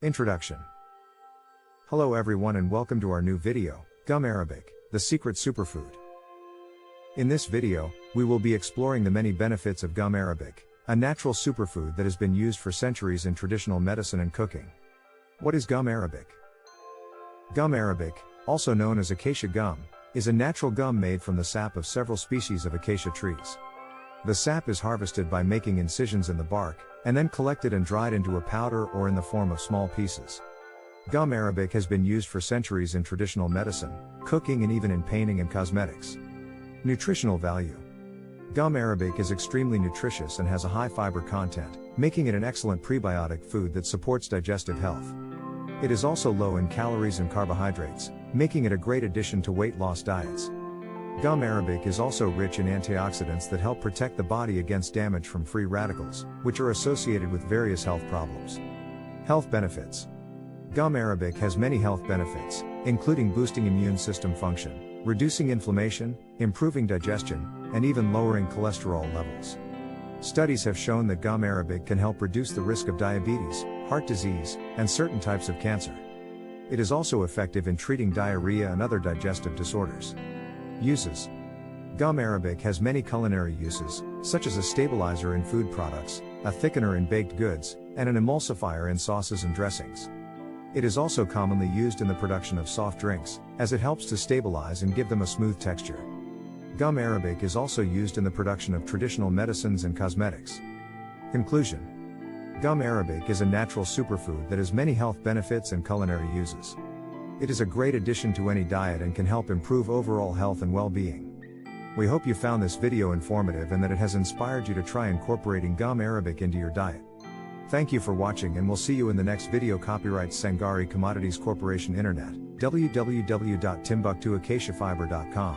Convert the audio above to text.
Introduction. Hello everyone and welcome to our new video, Gum Arabic, the secret superfood. In this video, we will be exploring the many benefits of gum arabic, a natural superfood that has been used for centuries in traditional medicine and cooking. What is gum arabic? Gum arabic, also known as acacia gum, is a natural gum made from the sap of several species of acacia trees. The sap is harvested by making incisions in the bark, and then collected and dried into a powder or in the form of small pieces. Gum arabic has been used for centuries in traditional medicine, cooking and even in painting and cosmetics. Nutritional value. Gum arabic is extremely nutritious and has a high fiber content, making it an excellent prebiotic food that supports digestive health. It is also low in calories and carbohydrates, making it a great addition to weight loss diets. Gum arabic is also rich in antioxidants that help protect the body against damage from free radicals, which are associated with various health problems. Health benefits. Gum arabic has many health benefits, including boosting immune system function, reducing inflammation, improving digestion, and even lowering cholesterol levels. Studies have shown that gum arabic can help reduce the risk of diabetes, heart disease, and certain types of cancer. It is also effective in treating diarrhea and other digestive disorders. Uses. Gum arabic has many culinary uses, such as a stabilizer in food products, a thickener in baked goods, and an emulsifier in sauces and dressings. It is also commonly used in the production of soft drinks, as it helps to stabilize and give them a smooth texture. Gum arabic is also used in the production of traditional medicines and cosmetics. Conclusion. Gum arabic is a natural superfood that has many health benefits and culinary uses. It is a great addition to any diet and can help improve overall health and well-being. We hope you found this video informative and that it has inspired you to try incorporating gum arabic into your diet. Thank you for watching and we'll see you in the next video. Copyright Sangari Commodities Corporation Internet, www.timbuktuacaciafiber.com.